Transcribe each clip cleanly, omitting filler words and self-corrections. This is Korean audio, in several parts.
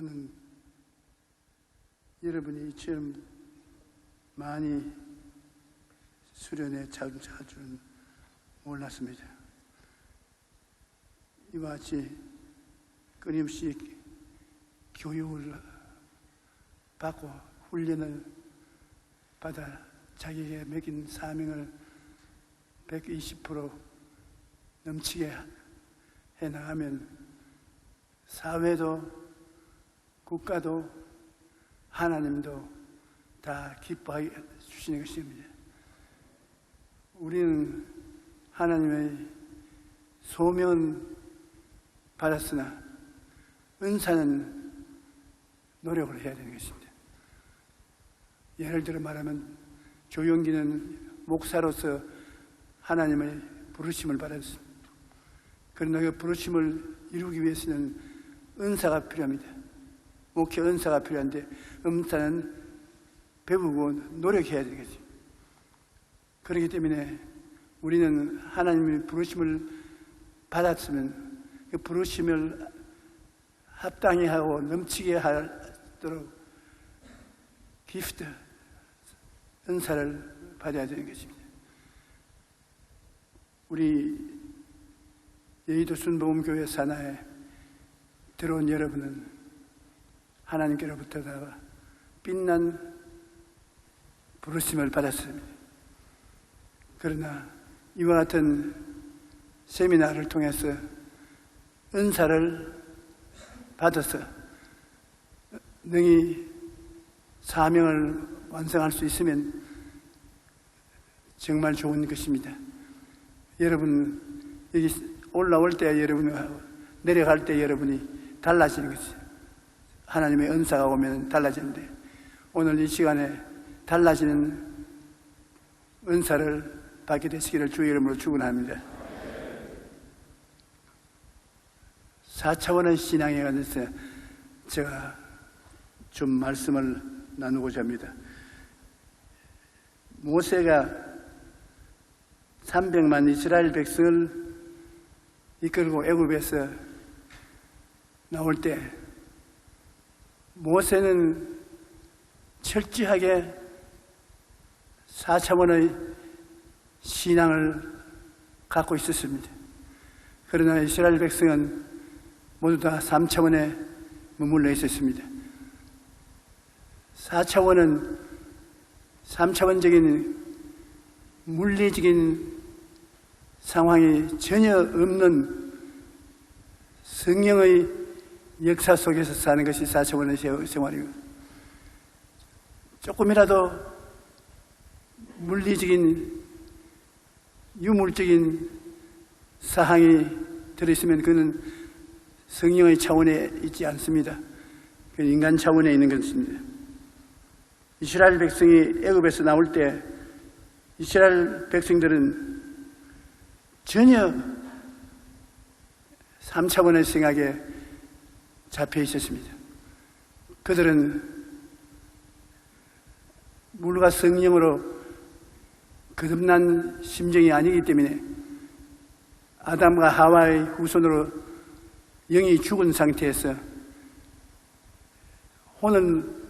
나는 여러분이 이처럼 많이 수련에 참여할 줄은 몰랐습니다. 이와 같이 끊임없이 교육을 받고 훈련을 받아 자기에게 맡긴 사명을 120% 넘치게 해나가면 사회도 국가도 하나님도 다 기뻐해 주시는 것입니다. 우리는 하나님의 소명은 받았으나 은사는 노력을 해야 되는 것입니다. 예를 들어 말하면 조용기는 목사로서 하나님의 부르심을 받았습니다. 그러나 그 부르심을 이루기 위해서는 은사가 필요합니다. 목회 은사가 필요한데 은사는 배우고 노력해야 되는 거죠. 그렇기 때문에 우리는 하나님의 부르심을 받았으면 그 부르심을 합당히 하고 넘치게 하도록 기프트, 은사를 받아야 되는 것입니다. 우리 여의도 순복음교회 산하에 들어온 여러분은 하나님께로부터 다 빛난 부르심을 받았습니다. 그러나 이와 같은 세미나를 통해서 은사를 받아서 능히 사명을 완성할 수 있으면 정말 좋은 것입니다. 여러분 여기 올라올 때 여러분하고 내려갈 때 여러분이 달라지는 것이죠. 하나님의 은사가 오면 달라지는데 오늘 이 시간에 달라지는 은사를 받게 되시기를 주의 이름으로 축원합니다. 4차원의 신앙에 관해서 제가 좀 말씀을 나누고자 합니다. 모세가 300만 이스라엘 백성을 이끌고 애굽에서 나올 때 모세는 철저하게 4차원의 신앙을 갖고 있었습니다. 그러나 이스라엘 백성은 모두 다 3차원에 머물러 있었습니다. 4차원은 3차원적인 물리적인 상황이 전혀 없는 성령의 역사 속에서 사는 것이 4차원의 생활이고, 조금이라도 물리적인 유물적인 사항이 들어있으면 그는 성령의 차원에 있지 않습니다. 그건 인간 차원에 있는 것입니다. 이스라엘 백성이 애굽에서 나올 때 이스라엘 백성들은 전혀 3차원의 생각에 잡혀 있었습니다. 그들은 물과 성령으로 거듭난 심정이 아니기 때문에 아담과 하와의 후손으로 영이 죽은 상태에서 혼은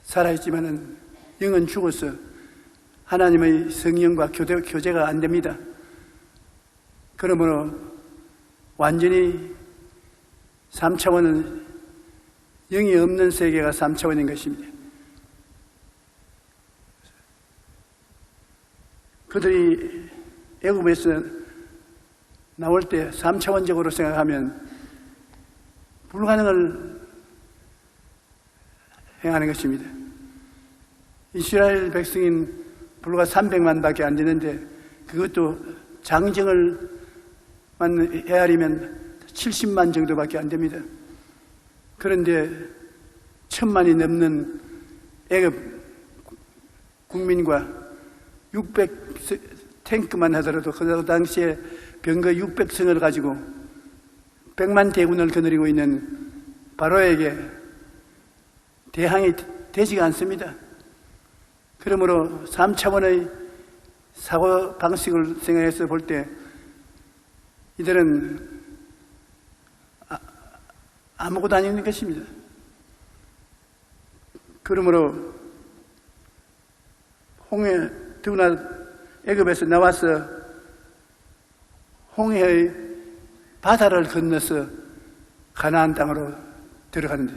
살아있지만 영은 죽어서 하나님의 성령과 교제가 안 됩니다. 그러므로 완전히 3차원은 영이 없는 세계가 3차원인 것입니다. 그들이 애굽에서 나올 때 3차원적으로 생각하면 불가능을 행하는 것입니다. 이스라엘 백성인 불과 300만 밖에 안 되는데 그것도 장정을 헤아리면 70만 정도밖에 안 됩니다. 그런데 1000만이 넘는 애굽 국민과 600 탱크만 하더라도 그 당시에 병거 600성을 가지고 100만 대군을 거느리고 있는 바로에게 대항이 되지가 않습니다. 그러므로 3차원의 사고 방식을 생각해서 볼 때 이들은 아무것도 아닌 것입니다. 그러므로 더구나 애굽에서 나와서 홍해의 바다를 건너서 가나안 땅으로 들어가는데,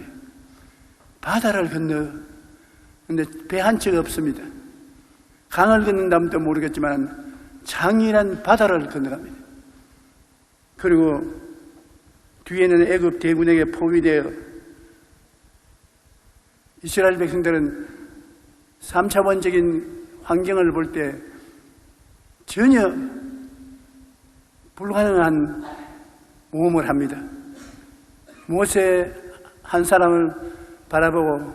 바다를 건너, 근데 배 한 척 없습니다. 강을 건넌다면 모르겠지만 장이란 바다를 건너갑니다. 그리고 뒤에는 애굽 대군에게 포위되어 이스라엘 백성들은 3차원적인 환경을 볼 때 전혀 불가능한 모험을 합니다. 모세 한 사람을 바라보고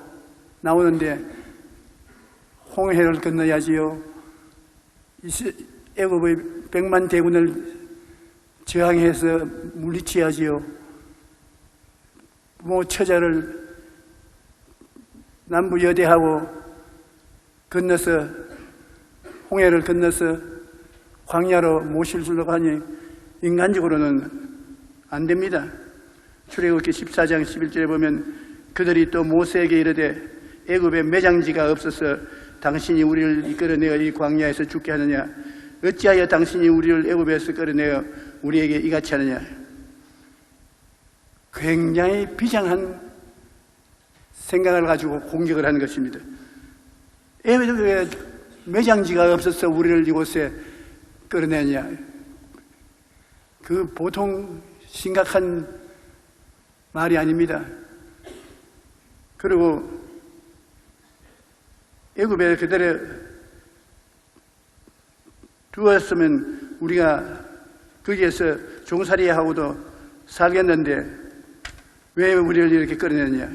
나오는데 홍해를 건너야지요, 애굽의 100만 대군을 저항해서 물리쳐야지요, 처자를 남부 여대하고 건너서 홍해를 건너서 광야로 모시려고 하니 인간적으로는 안 됩니다. 출애굽기 14장 11절에 보면 그들이 또 모세에게 이르되 애굽에 매장지가 없어서 당신이 우리를 이끌어내어 이 광야에서 죽게 하느냐? 어찌하여 당신이 우리를 애굽에서 끌어내어 우리에게 이같이 하느냐? 굉장히 비장한 생각을 가지고 공격을 하는 것입니다. 애굽에 매장지가 없어서 우리를 이곳에 끌어내느냐? 그 보통 심각한 말이 아닙니다. 그리고 애굽에 그대로 두었으면 우리가 거기에서 종살이하고도 살겠는데 왜 우리를 이렇게 끌어내느냐?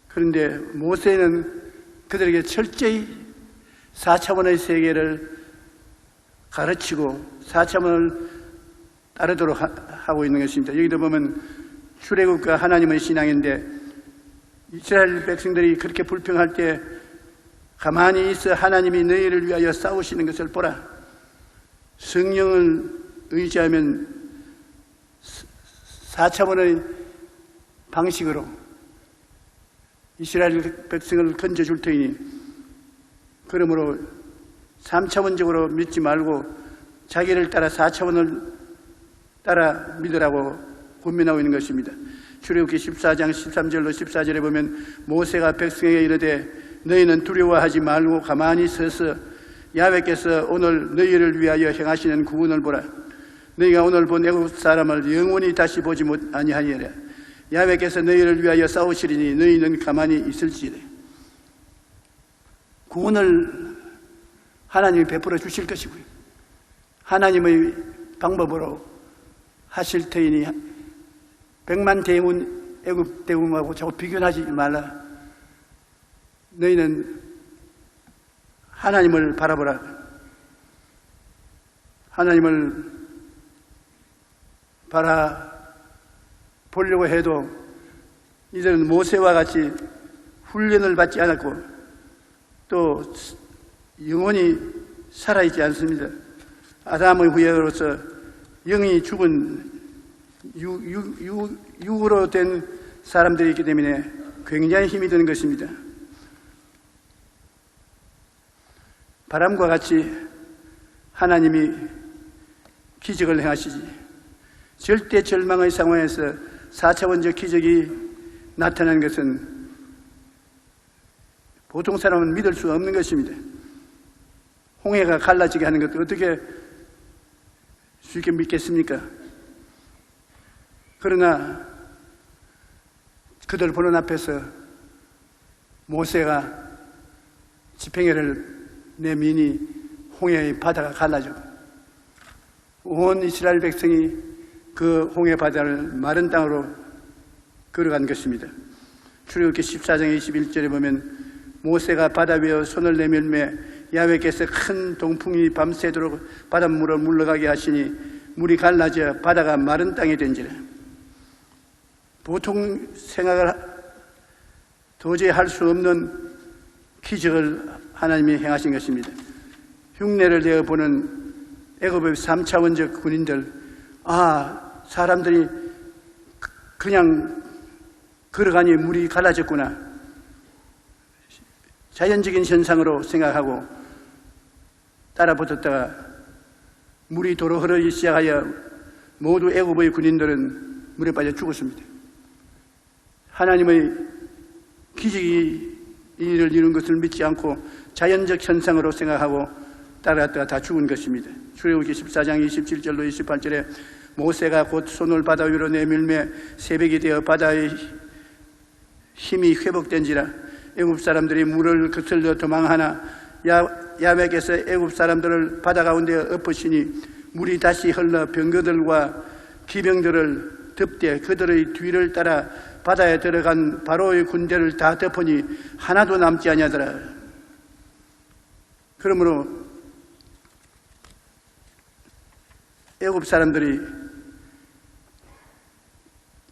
그런데 모세는 그들에게 철저히 4차원의 세계를 가르치고 4차원을 따르도록 하고 있는 것입니다. 여기도 보면 출애굽과 하나님의 신앙인데 이스라엘 백성들이 그렇게 불평할 때 가만히 있어 하나님이 너희를 위하여 싸우시는 것을 보라. 성령을 의지하면 4차원의 방식으로 이스라엘 백성을 건져줄 테니, 그러므로 3차원적으로 믿지 말고 자기를 따라 4차원을 따라 믿으라고 권면하고 있는 것입니다. 출애굽기 14장 13절로 14절에 보면 모세가 백성에게 이르되 너희는 두려워하지 말고 가만히 서서 야훼께서 오늘 너희를 위하여 행하시는 구원을 보라. 너희가 오늘 본 애굽 사람을 영원히 다시 보지 아니하니라. 야훼께서 너희를 위하여 싸우시리니 너희는 가만히 있을지어다. 구원을 하나님이 베풀어 주실 것이고요, 하나님의 방법으로 하실 터이니 100만 대군, 애굽 대군하고 저거 비교하지 말라. 너희는 하나님을 바라보라. 하나님을 바라보려고 해도 이들은 모세와 같이 훈련을 받지 않았고 또 영혼이 살아있지 않습니다. 아담의 후예로서 영이 죽은 육으로 된 사람들이 있기 때문에 굉장히 힘이 드는 것입니다. 바람과 같이 하나님이 기적을 행하시지, 절대 절망의 상황에서 4차원적 기적이 나타나는 것은 보통 사람은 믿을 수 없는 것입니다. 홍해가 갈라지게 하는 것도 어떻게 쉽게 믿겠습니까? 그러나 그들 보는 앞에서 모세가 지팡이를 내미니 홍해의 바다가 갈라져 온 이스라엘 백성이 그 홍해 바다를 마른 땅으로 걸어간 것입니다. 출애굽기 14장 21절에 보면 모세가 바다 위에 손을 내밀매 야훼께서 큰 동풍이 밤새도록 바닷물을 물러가게 하시니 물이 갈라져 바다가 마른 땅이 된지라. 보통 생각을 도저히 할 수 없는 기적을 하나님이 행하신 것입니다. 흉내를 내어 보는 애굽의 3차원적 군인들, 사람들이 그냥 걸어가니 물이 갈라졌구나. 자연적인 현상으로 생각하고 따라 붙었다가 물이 도로 흐르기 시작하여 모두 애굽의 군인들은 물에 빠져 죽었습니다. 하나님의 기적이 일을 이룬 것을 믿지 않고 자연적 현상으로 생각하고 따라갔다가 다 죽은 것입니다. 출애굽기 14장 27절로 28절에 모세가 곧 손을 바다 위로 내밀매 새벽이 되어 바다의 힘이 회복된지라 애굽 사람들이 물을 거슬러 도망하나 야맥에서 애굽 사람들을 바다 가운데 엎으시니 물이 다시 흘러 병거들과 기병들을 덮되 그들의 뒤를 따라 바다에 들어간 바로의 군대를 다 덮으니 하나도 남지 아니하더라. 그러므로 애굽 사람들이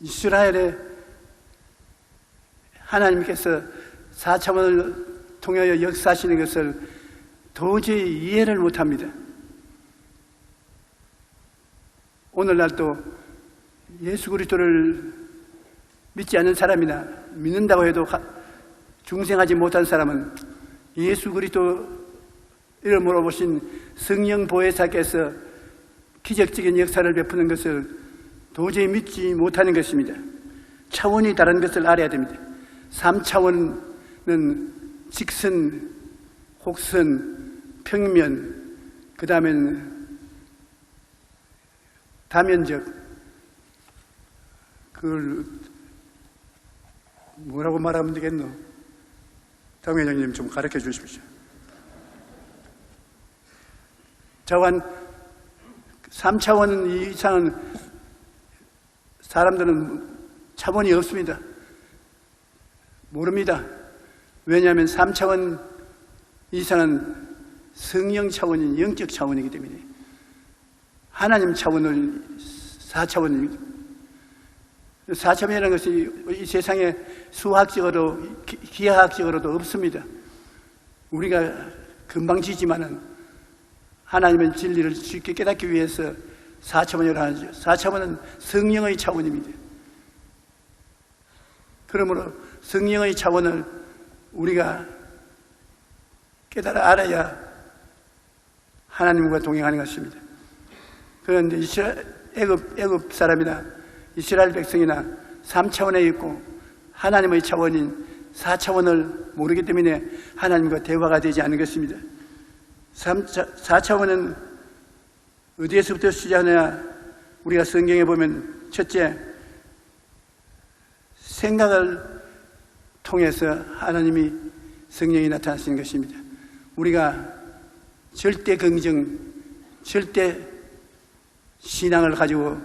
이스라엘에 하나님께서 4차원을 통하여 역사하시는 것을 도저히 이해를 못합니다. 오늘날도 예수 그리스도를 믿지 않는 사람이나 믿는다고 해도 중생하지 못한 사람은 예수 그리스도 이름으로 오신 성령 보혜사께서 기적적인 역사를 베푸는 것을 도저히 믿지 못하는 것입니다. 차원이 다른 것을 알아야 됩니다. 3차원은 직선, 곡선, 평면, 그 다음에는 다면적, 그걸 뭐라고 말하면 되겠노? 당회장님 좀 가르쳐 주십시오. 자관 3차원 이상은 사람들은 차원이 없습니다. 모릅니다. 왜냐하면 3차원 이상은 성령 차원인 영적 차원이기 때문에 하나님 차원을 4차원입니다. 4차원이라는 것이 이 세상에 수학적으로 기하학적으로도 없습니다. 우리가 금방 지지만은 하나님의 진리를 쉽게 깨닫기 위해서 4차원이라고 하죠. 4차원은 성령의 차원입니다. 그러므로 성령의 차원을 우리가 깨달아 알아야 하나님과 동행하는 것입니다. 그런데 애굽 사람이나 이스라엘 백성이나 3차원에 있고 하나님의 차원인 4차원을 모르기 때문에 하나님과 대화가 되지 않는 것입니다. 4차원은 어디에서부터 시작하느냐? 우리가 성경에 보면 첫째, 생각을 통해서 하나님이 성령이 나타나시는 것입니다. 우리가 절대 긍정, 절대 신앙을 가지고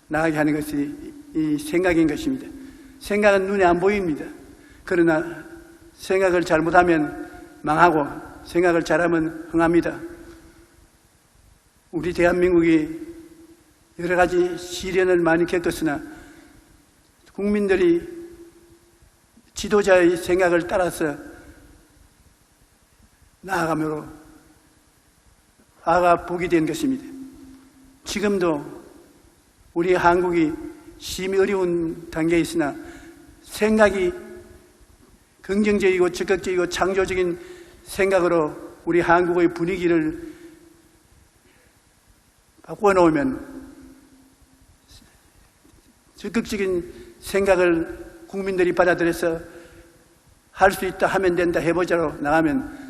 나가게 하는 것이 이 생각인 것입니다. 생각은 눈에 안 보입니다. 그러나 생각을 잘못하면 망하고 생각을 잘하면 흥합니다. 우리 대한민국이 여러 가지 시련을 많이 겪었으나 국민들이 지도자의 생각을 따라서 나아가므로 화가 복이 된 것입니다. 지금도 우리 한국이 심히 어려운 단계에 있으나 생각이 긍정적이고 적극적이고 창조적인 생각으로 우리 한국의 분위기를 바꾸어 놓으면 적극적인 생각을 국민들이 받아들여서 할 수 있다, 하면 된다, 해보자로 나가면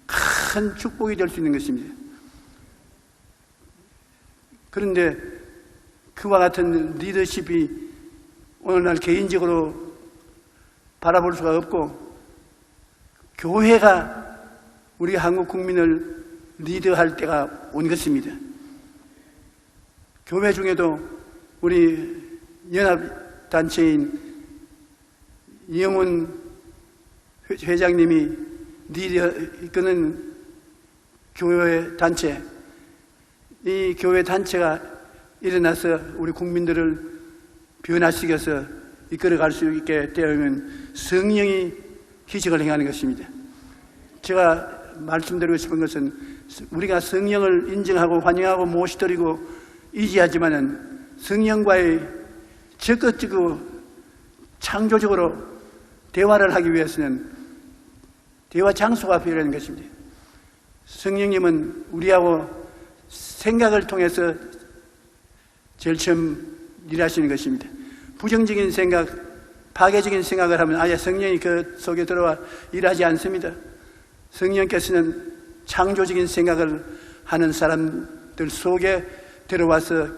큰 축복이 될 수 있는 것입니다. 그런데 그와 같은 리더십이 오늘날 개인적으로 바라볼 수가 없고 교회가 우리 한국 국민을 리드할 때가 온 것입니다. 교회 중에도 우리 연합단체인 이영훈 회장님이 이끄는 교회 단체, 이 교회 단체가 일어나서 우리 국민들을 변화시켜서 이끌어갈 수 있게 되면 성령이 기적을 행하는 것입니다. 제가 말씀드리고 싶은 것은 우리가 성령을 인정하고 환영하고 모시드리고 의지하지만은 성령과의 적극적이고 창조적으로 대화를 하기 위해서는 대화 장소가 필요한 것입니다. 성령님은 우리하고 생각을 통해서 제일 처음 일하시는 것입니다. 부정적인 생각, 파괴적인 생각을 하면 아예 성령이 그 속에 들어와 일하지 않습니다. 성령께서는 창조적인 생각을 하는 사람들 속에 들어와서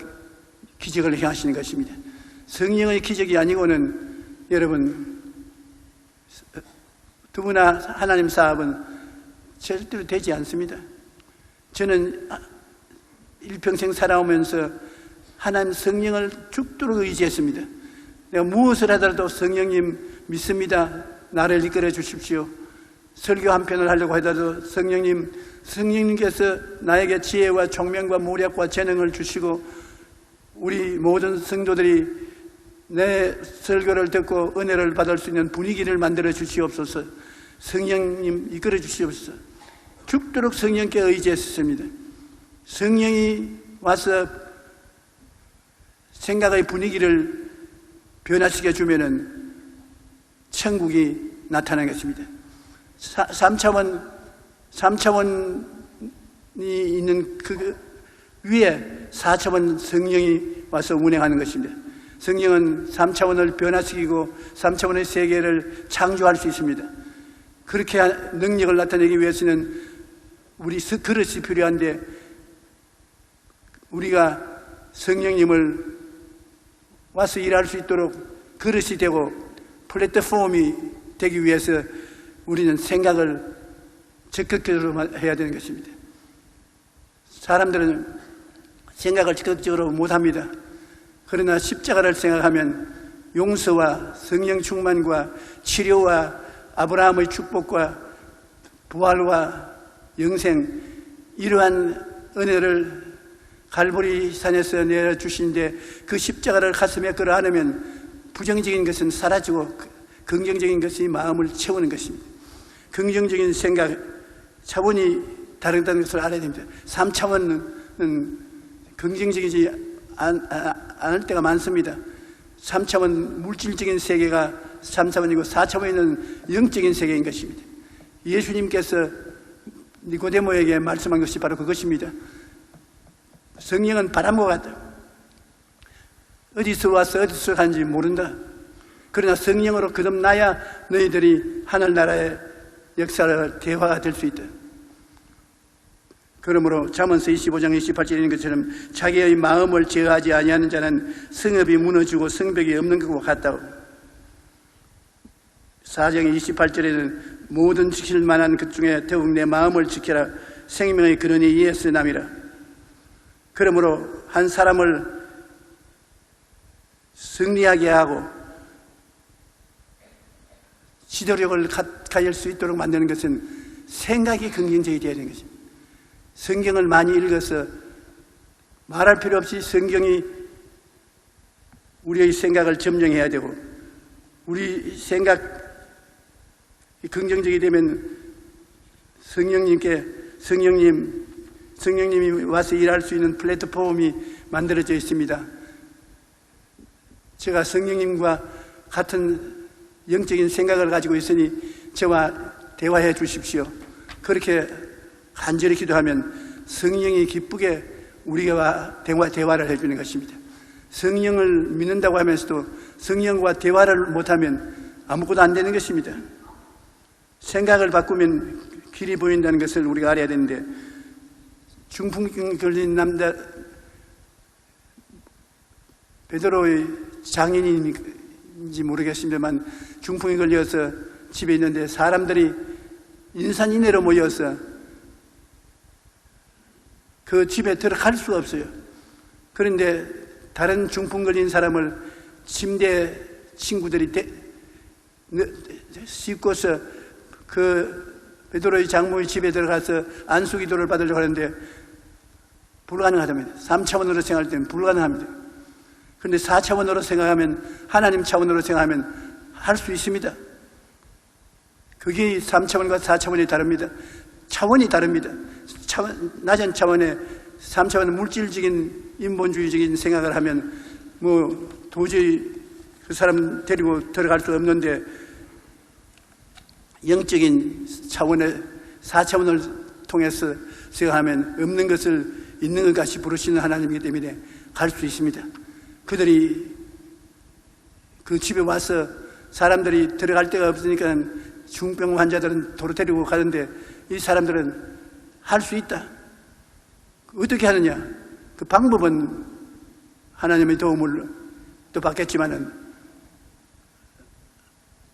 기적을 행하시는 것입니다. 성령의 기적이 아니고는 여러분 누구나 하나님 사업은 절대로 되지 않습니다. 저는 일평생 살아오면서 하나님 성령을 죽도록 의지했습니다. 내가 무엇을 하더라도 성령님 믿습니다. 나를 이끌어 주십시오. 설교 한 편을 하려고 하더라도 성령님께서 나에게 지혜와 총명과 모략과 재능을 주시고 우리 모든 성도들이 내 설교를 듣고 은혜를 받을 수 있는 분위기를 만들어 주시옵소서. 성령님 이끌어 주시옵소서. 죽도록 성령께 의지했습니다. 성령이 와서 생각의 분위기를 변화시켜 주면은 천국이 나타나는 것입니다. 3차원이 있는 그 위에 4차원 성령이 와서 운행하는 것입니다. 성령은 3차원을 변화시키고 3차원의 세계를 창조할 수 있습니다. 그렇게 능력을 나타내기 위해서는 우리 그릇이 필요한데 우리가 성령님을 와서 일할 수 있도록 그릇이 되고 플랫폼이 되기 위해서 우리는 생각을 적극적으로 해야 되는 것입니다. 사람들은 생각을 적극적으로 못합니다. 그러나 십자가를 생각하면 용서와 성령 충만과 치료와 아브라함의 축복과 부활과 영생, 이러한 은혜를 갈보리 산에서 내려주신데 그 십자가를 가슴에 끌어 안으면 부정적인 것은 사라지고 긍정적인 것이 마음을 채우는 것입니다. 긍정적인 생각, 차원이 다르다는 것을 알아야 됩니다. 3차원은 긍정적이지 않을 때가 많습니다. 3차원 물질적인 세계가 3차원이고 4차원은 영적인 세계인 것입니다. 예수님께서 니고데모에게 말씀한 것이 바로 그것입니다. 성령은 바람과 같다. 어디서 와서 어디서 간지 모른다. 그러나 성령으로 거듭나야 너희들이 하늘나라의 역사를 대화가 될 수 있다. 그러므로 잠언서 25장 28절에 있는 것처럼 자기의 마음을 제어하지 아니하는 자는 성읍이 무너지고 성벽이 없는 것과 같다고. 4장 28절에는 모든 지킬 만한 것 중에 더욱 내 마음을 지켜라. 생명의 근원이 이에서 남이라. 그러므로 한 사람을 승리하게 하고 지도력을 가질 수 있도록 만드는 것은 생각이 긍정적이 되어야 되는 것입니다. 성경을 많이 읽어서 말할 필요 없이 성경이 우리의 생각을 점령해야 되고 우리 생각이 긍정적이 되면 성령님이 와서 일할 수 있는 플랫폼이 만들어져 있습니다. 제가 성령님과 같은 영적인 생각을 가지고 있으니 저와 대화해 주십시오. 그렇게 간절히 기도하면 성령이 기쁘게 우리가 대화를 해주는 것입니다. 성령을 믿는다고 하면서도 성령과 대화를 못하면 아무것도 안 되는 것입니다. 생각을 바꾸면 길이 보인다는 것을 우리가 알아야 되는데 중풍 걸린 남자 베드로의 장인인지 모르겠습니다만 중풍이 걸려서 집에 있는데 사람들이 인산인해로 모여서 그 집에 들어갈 수가 없어요. 그런데 다른 중풍 걸린 사람을 침대에 친구들이 싣고서 그 베드로의 장모의 집에 들어가서 안수기도를 받으려고 하는데 불가능하답니다. 3차원으로 생각할 때는 불가능합니다. 그런데 4차원으로 생각하면 하나님 차원으로 생각하면 할 수 있습니다. 그게 3차원과 4차원이 다릅니다. 차원이 다릅니다. 낮은 차원에 3차원은 물질적인 인본주의적인 생각을 하면 뭐 도저히 그 사람 데리고 들어갈 수 없는데 영적인 차원의 4차원을 통해서 생각하면 없는 것을 있는 것 같이 부르시는 하나님이기 때문에 갈 수 있습니다. 그들이 그 집에 와서 사람들이 들어갈 데가 없으니까 중병 환자들은 도로 데리고 가는데 이 사람들은 할 수 있다. 어떻게 하느냐? 그 방법은 하나님의 도움을 또 받겠지만은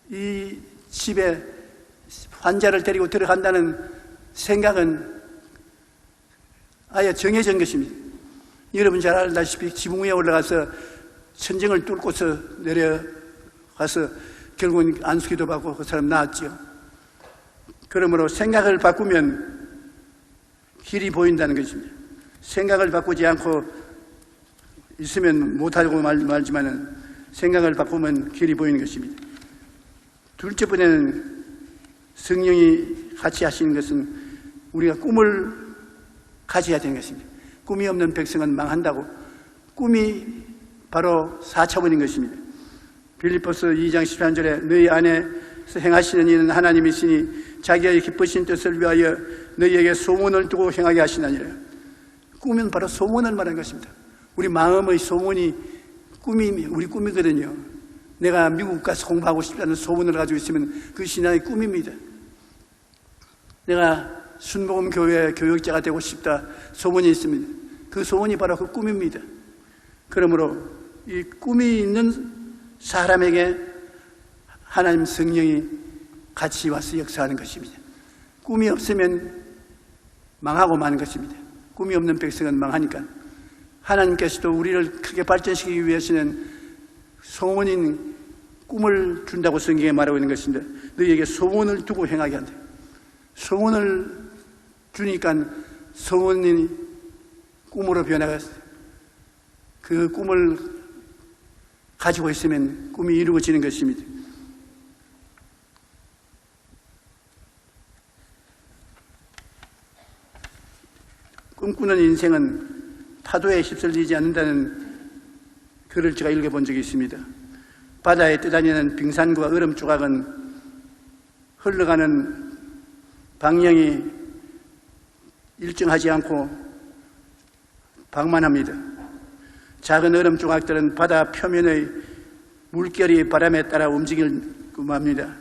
이 집에 환자를 데리고 들어간다는 생각은 아예 정해진 것입니다. 여러분 잘 알다시피 지붕 위에 올라가서 천정을 뚫고서 내려가서 결국은 안수기도 받고 그 사람 나았죠. 그러므로 생각을 바꾸면 길이 보인다는 것입니다. 생각을 바꾸지 않고 있으면 못하고 말지만은 생각을 바꾸면 길이 보이는 것입니다. 둘째 번에는 성령이 같이 하시는 것은 우리가 꿈을 가져야 되는 것입니다. 꿈이 없는 백성은 망한다고. 꿈이 바로 4차원인 것입니다. 빌립보서 2장 13절에 너희 안에서 행하시는 이는 하나님이시니 자기의 기쁘신 뜻을 위하여 너희에게 소원을 두고 행하게 하시나니라. 꿈은 바로 소원을 말하는 것입니다. 우리 마음의 소원이 우리 꿈이거든요. 내가 미국 가서 공부하고 싶다는 소원을 가지고 있으면 그 신앙의 꿈입니다. 내가 순복음 교회 교역자가 되고 싶다 소원이 있습니다. 그 소원이 바로 그 꿈입니다. 그러므로 이 꿈이 있는 사람에게 하나님 성령이 같이 와서 역사하는 것입니다. 꿈이 없으면 망하고 마는 것입니다. 꿈이 없는 백성은 망하니까 하나님께서도 우리를 크게 발전시키기 위해서는 소원인 꿈을 준다고 성경에 말하고 있는 것입니다. 너희에게 소원을 두고 행하게 한다. 소원을 주니까 소원이 꿈으로 변화했어요. 그 꿈을 가지고 있으면 꿈이 이루어지는 것입니다. 꿈꾸는 인생은 파도에 휩쓸리지 않는다는 글을 제가 읽어본 적이 있습니다. 바다에 떠다니는 빙산과 얼음 조각은 흘러가는 방향이 일정하지 않고 방만합니다. 작은 얼음 조각들은 바다 표면의 물결이 바람에 따라 움직이고 맙니다.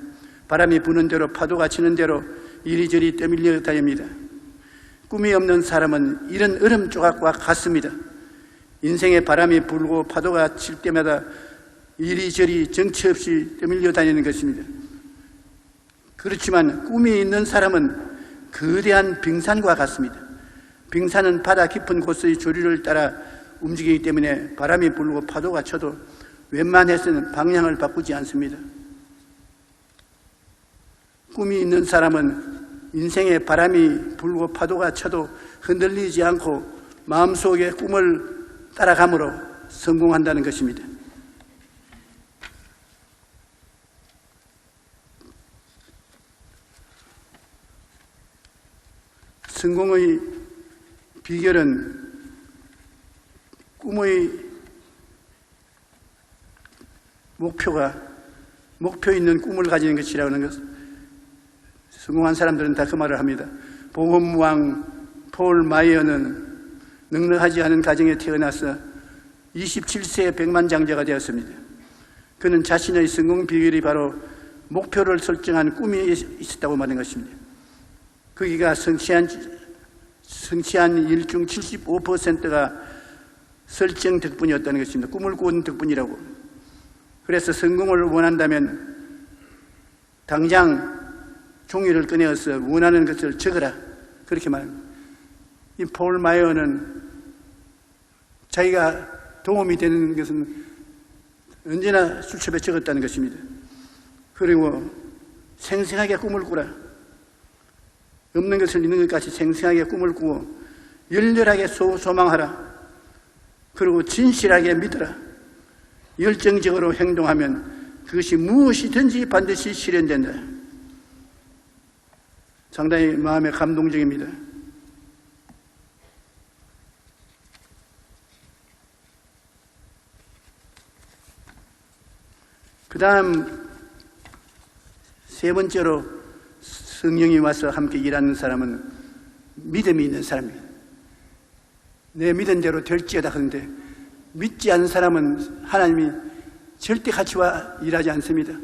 바람이 부는 대로 파도가 치는 대로 이리저리 떠밀려 다닙니다. 꿈이 없는 사람은 이런 얼음 조각과 같습니다. 인생에 바람이 불고 파도가 칠 때마다 이리저리 정처 없이 떠밀려 다니는 것입니다. 그렇지만 꿈이 있는 사람은 거대한 빙산과 같습니다. 빙산은 바다 깊은 곳의 조류를 따라 움직이기 때문에 바람이 불고 파도가 쳐도 웬만해서는 방향을 바꾸지 않습니다. 꿈이 있는 사람은 인생에 바람이 불고 파도가 쳐도 흔들리지 않고 마음속에 꿈을 따라감으로 성공한다는 것입니다. 성공의 비결은 꿈의 목표 있는 꿈을 가지는 것이라고 하는 것. 성공한 사람들은 다 그 말을 합니다. 보험왕 폴 마이어는 넉넉하지 않은 가정에 태어나서 27세에 백만장자가 되었습니다. 그는 자신의 성공 비결이 바로 목표를 설정한 꿈이 있었다고 말한 것입니다. 거기가 성취한 일 중 75%가 설정 덕분이었다는 것입니다. 꿈을 꾼 덕분이라고. 그래서 성공을 원한다면 당장 종이를 꺼내어서 원하는 것을 적어라. 그렇게 말합니다. 이 폴 마이어는 자기가 도움이 되는 것은 언제나 수첩에 적었다는 것입니다. 그리고 생생하게 꿈을 꾸라. 없는 것을 있는 것 같이 생생하게 꿈을 꾸고 열렬하게 소망하라. 그리고 진실하게 믿어라. 열정적으로 행동하면 그것이 무엇이든지 반드시 실현된다. 상당히 마음에 감동적입니다. 그 다음 세 번째로 성령이 와서 함께 일하는 사람은 믿음이 있는 사람이에요. 내 믿은 대로 될지어다. 그런데 믿지 않는 사람은 하나님이 절대 같이 와 일하지 않습니다.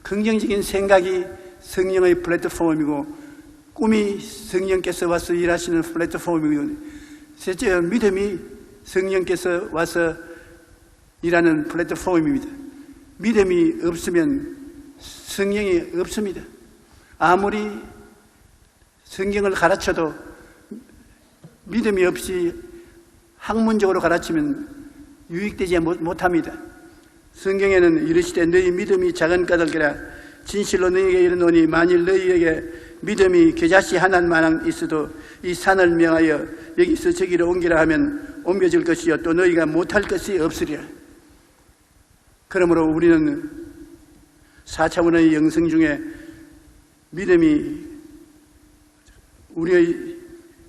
긍정적인 생각이 성령의 플랫폼이고 꿈이 성령께서 와서 일하시는 플랫폼이고 셋째 믿음이 성령께서 와서 일하는 플랫폼입니다. 믿음이 없으면 성령이 없습니다. 아무리 성경을 가르쳐도 믿음이 없이 학문적으로 가르치면 유익되지 못합니다. 성경에는 이르시되 너희 믿음이 작은 까닭이라 진실로 너희에게 이르노니 만일 너희에게 믿음이 겨자씨 하나만한 있어도 이 산을 명하여 여기서 저기로 옮기라 하면 옮겨질 것이요 또 너희가 못할 것이 없으리라. 그러므로 우리는 4차원의 영성 중에 믿음이 우리의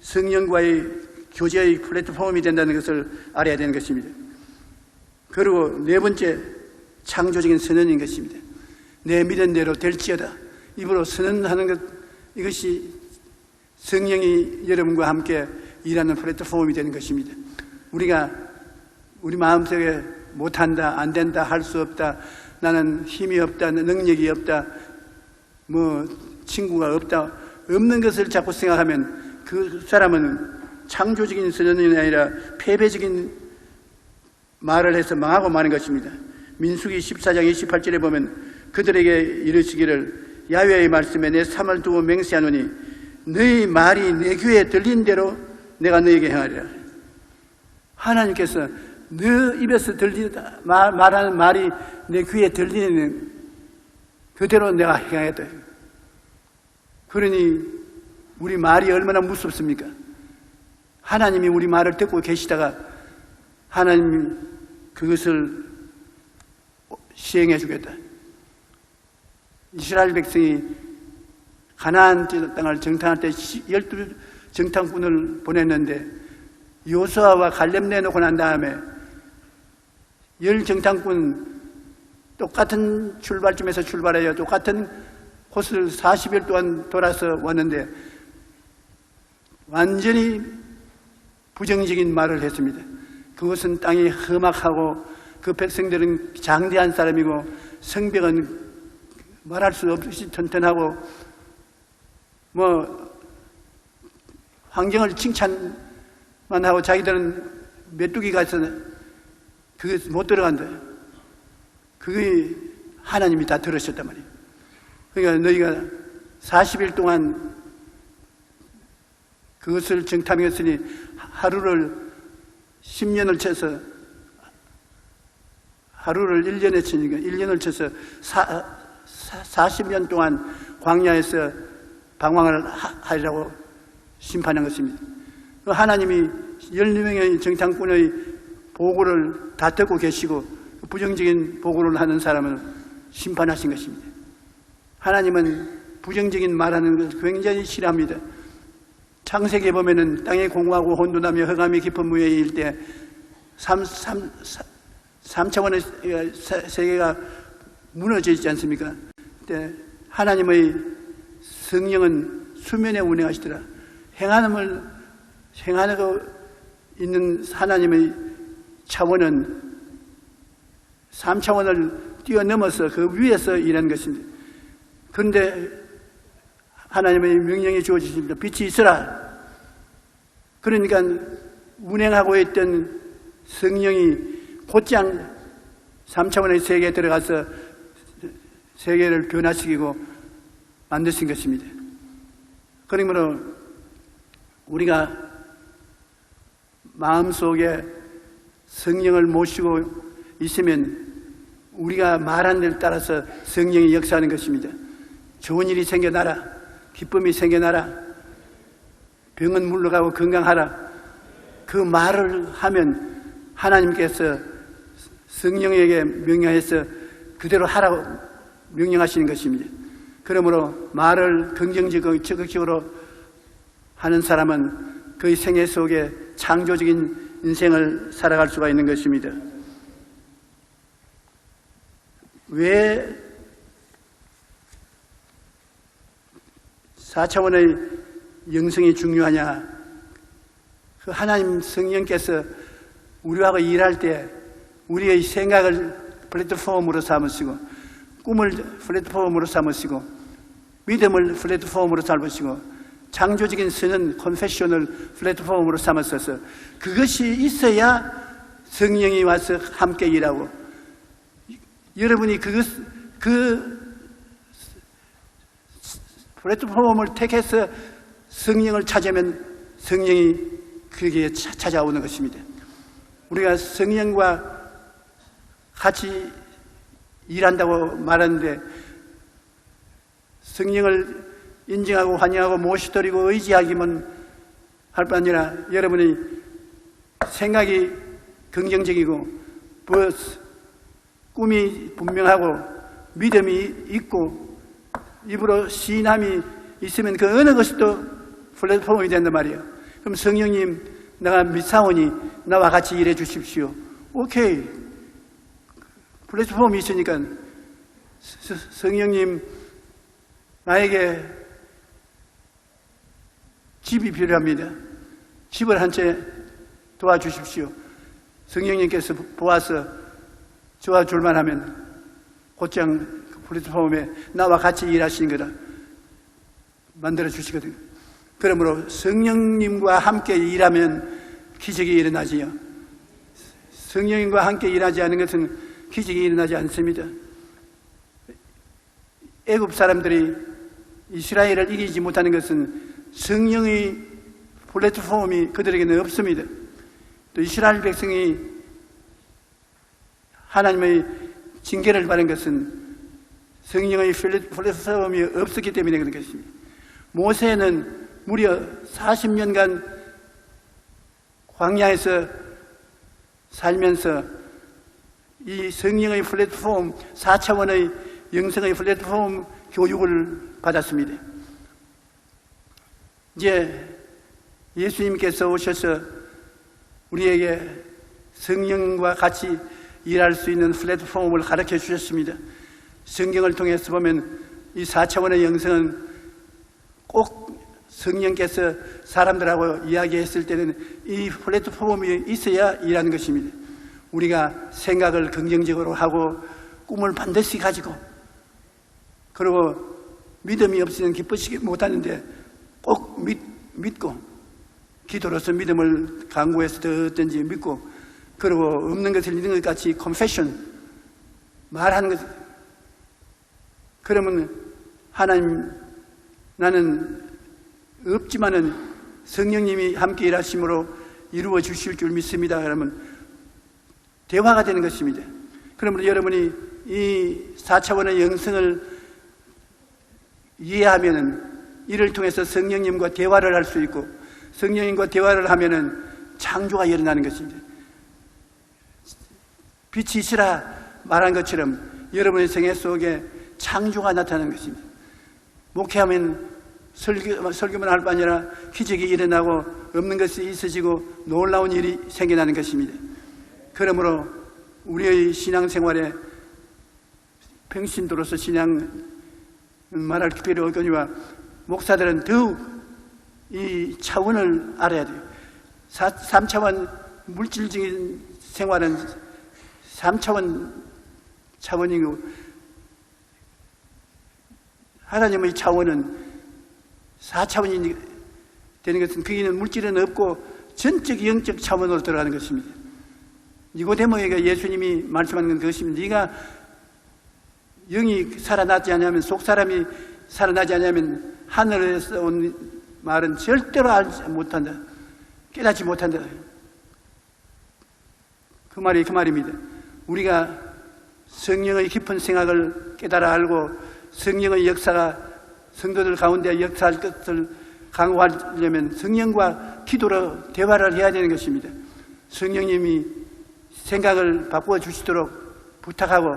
성령과의 교제의 플랫폼이 된다는 것을 알아야 되는 것입니다. 그리고 네 번째, 창조적인 선언인 것입니다. 내 믿은 대로 될지어다. 입으로 선언하는 것, 이것이 성령이 여러분과 함께 일하는 플랫폼이 되는 것입니다. 우리가 우리 마음속에 못한다, 안 된다, 할 수 없다, 나는 힘이 없다, 능력이 없다, 친구가 없다, 없는 것을 자꾸 생각하면 그 사람은 창조적인 선언이 아니라 패배적인 말을 해서 망하고 마는 것입니다. 민수기 14장 28절에 보면 그들에게 이르시기를 야훼의 말씀에 내 삶을 두고 맹세하노니 너희 말이 내 귀에 들린 대로 내가 너에게 행하리라. 하나님께서 너 입에서 말하는 말이 내 귀에 들리는 그대로 내가 행하겠다. 그러니 우리 말이 얼마나 무섭습니까? 하나님이 우리 말을 듣고 계시다가 하나님이 그것을 시행해 주겠다. 이스라엘 백성이 가나안 땅을 정탐할 때 12정탐꾼을 보냈는데 요수아와 갈렙 내놓고 난 다음에 10정탐꾼 똑같은 출발점에서 출발해요. 똑같은 코스를 40일 동안 돌아서 왔는데 완전히 부정적인 말을 했습니다. 그것은 땅이 험악하고 그 백성들은 장대한 사람이고 성벽은 말할 수 없이 튼튼하고 환경을 칭찬만 하고 자기들은 메뚜기 가서 그게 못 들어간다. 그게 하나님이 다 들으셨단 말이에요. 그러니까 너희가 40일 동안 그것을 정탐했으니 하루를 10년을 쳐서 하루를 1년에 치니까 1년을 쳐서 40년 동안 광야에서 방황을 하리라고 심판한 것입니다. 하나님이 12명의 정탐꾼의 보고를 다 듣고 계시고 부정적인 보고를 하는 사람을 심판하신 것입니다. 하나님은 부정적인 말하는 것을 굉장히 싫어합니다. 창세기에 보면은 땅에 공허하고 혼돈하며 흑암이 깊은 무예일 때 3차원의 세계가 무너져 있지 않습니까? 그때 하나님의 성령은 수면에 운행하시더라. 행하고 있는 하나님의 차원은 3차원을 뛰어넘어서 그 위에서 일하는 것입니다. 그런데 하나님의 명령이 주어지십니다. 빛이 있으라. 그러니까 운행하고 있던 성령이 곧장 3차원의 세계에 들어가서 세계를 변화시키고 만드신 것입니다. 그러므로 우리가 마음속에 성령을 모시고 있으면 우리가 말하는 데를 따라서 성령이 역사하는 것입니다. 좋은 일이 생겨나라, 기쁨이 생겨나라, 병은 물러가고 건강하라. 그 말을 하면 하나님께서 성령에게 명령해서 그대로 하라고 명령하시는 것입니다. 그러므로 말을 긍정적이고 적극적으로 하는 사람은 그의 생애 속에 창조적인 인생을 살아갈 수가 있는 것입니다. 왜 4차원의 영성이 중요하냐? 그 하나님 성령께서 우리하고 일할 때 우리의 생각을 플랫폼으로 삼으시고, 꿈을 플랫폼으로 삼으시고, 믿음을 플랫폼으로 삼으시고, 창조적인 선은 컨페셔널 플랫폼으로 삼으셔서 그것이 있어야 성령이 와서 함께 일하고, 여러분이 그 플랫폼을 택해서 성령을 찾으면 성령이 그에게 찾아오는 것입니다. 우리가 성령과 같이 일한다고 말하는데, 성령을 인정하고 환영하고 모시드리고 의지하기만 할 뿐 아니라 여러분의 생각이 긍정적이고 꿈이 분명하고 믿음이 있고 입으로 시인함이 있으면 그 어느 것도 플랫폼이 된단 말이에요. 그럼 성령님, 내가 믿사오니 나와 같이 일해 주십시오. 오케이. 플랫폼이 있으니까 성령님, 나에게 집이 필요합니다. 집을 한 채 도와주십시오. 성령님께서 보아서 도와줄만 하면 곧장 플랫폼에 나와 같이 일하시는 거라 만들어 주시거든요. 그러므로 성령님과 함께 일하면 기적이 일어나지요. 성령님과 함께 일하지 않은 것은 기적이 일어나지 않습니다. 애굽 사람들이 이스라엘을 이기지 못하는 것은 성령의 플랫폼이 그들에게는 없습니다. 또 이스라엘 백성이 하나님의 징계를 받은 것은 성령의 플랫폼이 없었기 때문에 그런 것입니다. 모세는 무려 40년간 광야에서 살면서 이 성령의 플랫폼, 4차원의 영성의 플랫폼 교육을 받았습니다. 이제 예수님께서 오셔서 우리에게 성령과 같이 일할 수 있는 플랫폼을 가르쳐 주셨습니다. 성경을 통해서 보면 이 4차원의 영성은 꼭 성령께서 사람들하고 이야기했을 때는 이 플랫폼이 있어야 일하는 것입니다. 우리가 생각을 긍정적으로 하고 꿈을 반드시 가지고, 그리고 믿음이 없이는 기쁘지 못하는데 꼭 믿고, 기도로서 믿음을 강구해서 더 어떤지 믿고, 그리고 없는 것을 있는 것 같이 confession 말하는 것. 그러면 하나님, 나는 없지만은 성령님이 함께 일하심으로 이루어 주실 줄 믿습니다. 그러면 대화가 되는 것입니다. 그러면 여러분이 이 4차원의 영성을 이해하면은 이를 통해서 성령님과 대화를 할 수 있고, 성령님과 대화를 하면은 창조가 일어나는 것입니다. 빛이 있으라 말한 것처럼 여러분의 생애 속에 창조가 나타나는 것입니다. 목회하면 설교만 할 뿐 아니라 기적이 일어나고 없는 것이 있어지고 놀라운 일이 생겨나는 것입니다. 그러므로 우리의 신앙생활에 평신도로서 신앙 말할 필요 없거니와 목사들은 더욱 이 차원을 알아야 돼요. 3차원 물질적인 생활은 3차원 차원이고, 하나님의 차원은 4차원이 되는 것은, 거기는 물질은 없고 전적 영적 차원으로 들어가는 것입니다. 니고데모에게 예수님이 말씀하는 것입니다. 네가 영이 살아나지 않으면, 속사람이 살아나지 않으면 하늘에서 온 말은 절대로 알지 못한다, 깨닫지 못한다. 그 말이 그 말입니다. 우리가 성령의 깊은 생각을 깨달아 알고 성령의 역사가 성도들 가운데 역사할 것을 강구하려면 성령과 기도로 대화를 해야 되는 것입니다. 성령님이 생각을 바꾸어 주시도록 부탁하고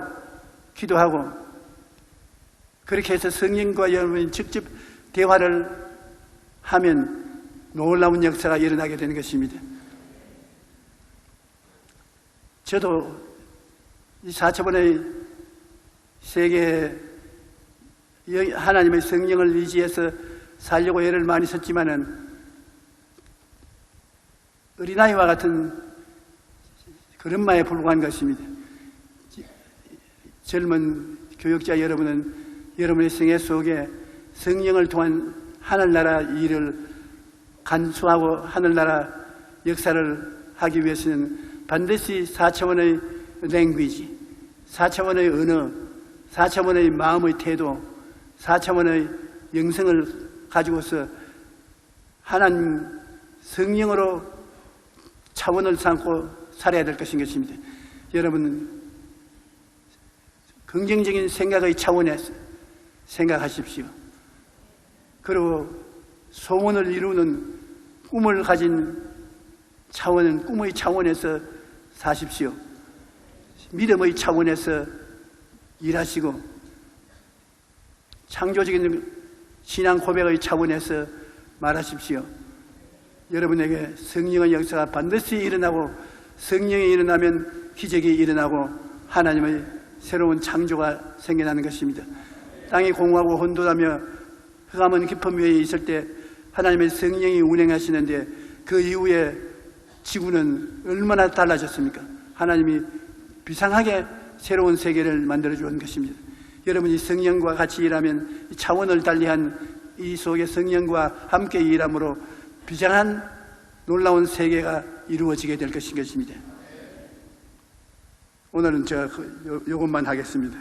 기도하고, 그렇게 해서 성령과 여러분이 직접 대화를 하면 놀라운 역사가 일어나게 되는 것입니다. 저도 이 4차원의 세계에 하나님의 성령을 의지해서 살려고 애를 많이 썼지만은 어린아이와 같은 그런 마에 불과한 것입니다. 젊은 교육자 여러분은 여러분의 생애 속에 성령을 통한 하늘나라 일을 간수하고 하늘나라 역사를 하기 위해서는 반드시 4차원의 랭귀지, 4차원의 언어, 4차원의 마음의 태도, 4차원의 영성을 가지고서 하나님 성령으로 차원을 삼고 살아야 될 것인 것입니다. 여러분, 긍정적인 생각의 차원에서 생각하십시오. 그리고 소원을 이루는 꿈을 가진 차원은 꿈의 차원에서 사십시오. 믿음의 차원에서 일하시고 창조적인 신앙 고백의 차원에서 말하십시오. 여러분에게 성령의 역사가 반드시 일어나고 성령이 일어나면 기적이 일어나고 하나님의 새로운 창조가 생겨나는 것입니다. 땅이 공허하고 혼돈하며 흑암은 깊은 위에 있을 때 하나님의 성령이 운행하시는데 그 이후에 지구는 얼마나 달라졌습니까? 하나님이 비상하게 새로운 세계를 만들어 주는 것입니다. 여러분이 성령과 같이 일하면 차원을 달리한 이 속에 성령과 함께 일함으로 비장한 놀라운 세계가 이루어지게 될 것인 것입니다. 오늘은 제가 요것만 하겠습니다.